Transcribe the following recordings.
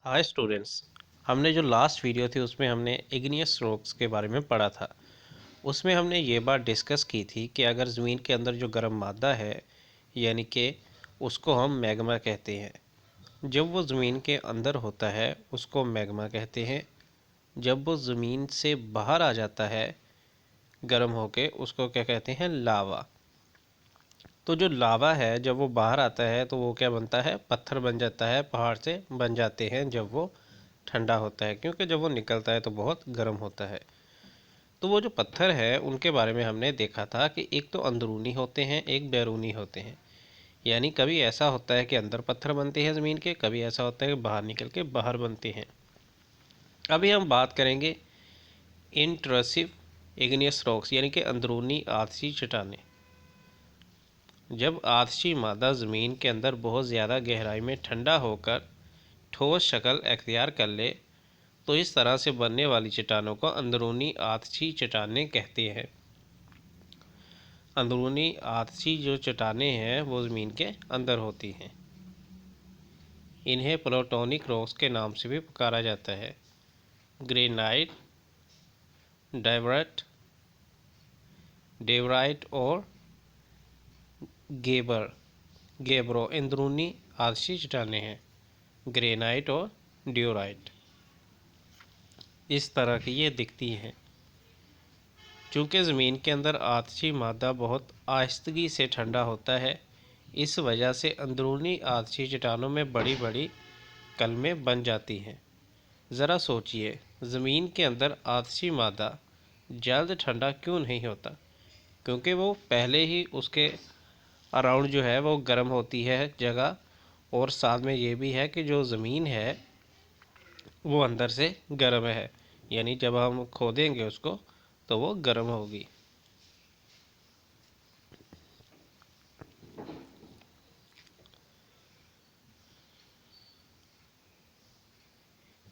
Hi students. हमने जो last video थी उसमें हमने इग्नियस रॉक्स के बारे में पढ़ा था। उसमें हमने ये बात डिस्कस की थी कि अगर ज़मीन के अंदर जो गर्म मादा है यानी कि उसको हम मैग्मा कहते हैं। जब वो ज़मीन के अंदर होता है उसको मैग्मा कहते हैं। जब वो ज़मीन से बाहर आ जाता है गर्म होके उसको क्या कहते हैं, लावा। तो जो लावा है जब वो बाहर आता है तो वो क्या बनता है, पत्थर बन जाता है, पहाड़ से बन जाते हैं जब वो ठंडा होता है, क्योंकि जब वो निकलता है तो बहुत गर्म होता है। तो वो जो पत्थर है उनके बारे में हमने देखा था कि एक तो अंदरूनी होते हैं, एक बैरूनी होते हैं। यानी कभी ऐसा होता है कि अंदर पत्थर बनते हैं ज़मीन के, कभी ऐसा होता है कि बाहर निकल के बाहर बनते हैं। अभी हम बात करेंगे इंट्रूसिव इग्नियस रॉक्स यानी कि अंदरूनी आतशी चट्टानें। जब आतशी मादा ज़मीन के अंदर बहुत ज़्यादा गहराई में ठंडा होकर ठोस शक्ल अख्तियार कर ले तो इस तरह से बनने वाली चट्टानों को अंदरूनी आतशी चट्टानें कहते हैं। अंदरूनी आतशी जो चट्टानें हैं वो ज़मीन के अंदर होती हैं। इन्हें प्लूटोनिक रॉक्स के नाम से भी पुकारा जाता है। ग्रेनाइट, डाइवराइट, डेवराइट और गेब्रो अंदरूनी आतशी चट्टानें हैं। ग्रेनाइट और ड्यूराइट इस तरह की ये दिखती हैं। चूँकि ज़मीन के अंदर आतशी मादा बहुत आहिस्तगी से ठंडा होता है, इस वजह से अंदरूनी आतशी चट्टानों में बड़ी बड़ी कलमें बन जाती हैं। ज़रा सोचिए, ज़मीन के अंदर आतशी मादा जल्द ठंडा क्यों नहीं होता? क्योंकि वो पहले ही उसके अराउंड जो है वो गर्म होती है जगह, और साथ में ये भी है कि जो ज़मीन है वो अंदर से गर्म है, यानी जब हम खोदेंगे उसको तो वो गर्म होगी।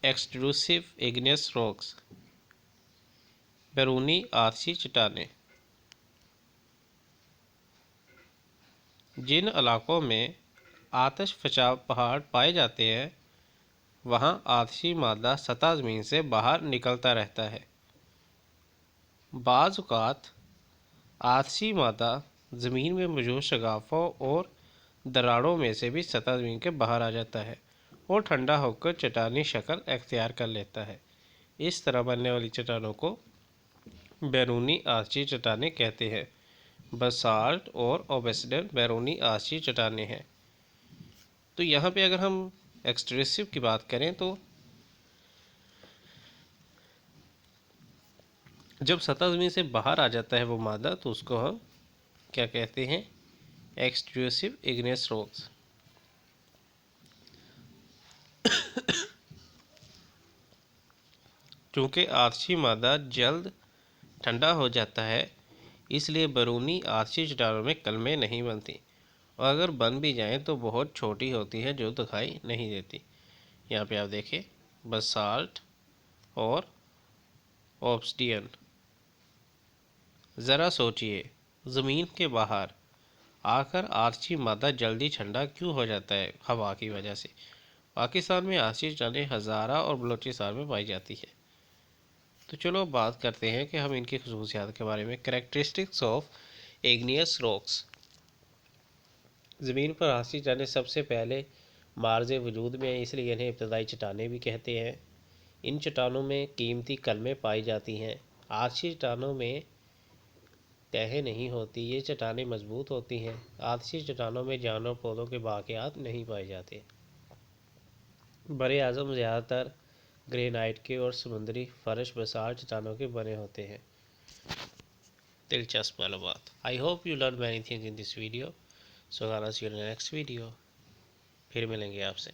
एक्सट्रूसिव इग्नियस रॉक्स बैरूनी आतशी चट्टानें। जिन इलाकों में आतिशफ़शा पहाड़ पाए जाते हैं वहाँ आतशी मादा सतह ज़मीन से बाहर निकलता रहता है। बाज़ औक़ात आतशी मादा ज़मीन में मौजूद शगाफ़ों और दरारों में से भी सतह ज़मीन के बाहर आ जाता है और ठंडा होकर चट्टानी शक्ल अख्तियार कर लेता है। इस तरह बनने वाली चट्टानों को बैरूनी आतशी चट्टानें कहते हैं। बसाल्ट और ओबसिडन बैरूनी आतशी चट्टानें हैं। तो यहाँ पे अगर हम एक्सट्रूसिव की बात करें तो जब सतह ज़मीन से बाहर आ जाता है वो मादा तो उसको हम क्या कहते हैं, एक्सट्रूसिव इग्नियस रॉक्स। चूँकि आतशी मादा जल्द ठंडा हो जाता है इसलिए बैरूनी आतशी चट्टानों में कलमें नहीं बनती, और अगर बन भी जाएं तो बहुत छोटी होती है जो दिखाई नहीं देती। यहाँ पे आप देखें, बसाल्ट और ऑब्सिडियन। ज़रा सोचिए, ज़मीन के बाहर आकर आतशी मादा जल्दी ठंडा क्यों हो जाता है? हवा की वजह से। पाकिस्तान में आतशी चट्टानें हज़ारा और बलूचिस्तान में पाई जाती है। तो चलो बात करते हैं कि हम इनकी खसूसियात के बारे में। Characteristics of igneous rocks. ज़मीन पर आतशी चट्टानें सबसे पहले मार्ज़ वजूद में हैं, इसलिए इन्हें इब्तदाई चट्टानें भी कहते हैं। इन चट्टानों में कीमती कलमें पाई जाती हैं। आतशी चट्टानों में तहें नहीं होती, ये चट्टानें मजबूत होती हैं। आतशी चट्टानों में जानवर पौधों के बाक़ियात नहीं पाए जाते। बरे आज़म ज़्यादातर ग्रेनाइट के और समुद्री फर्श बसाल्ट चट्टानों के बने होते हैं। दिलचस्प मालूमात। I hope you learn many things in this video. So see you in next video. फिर मिलेंगे आपसे।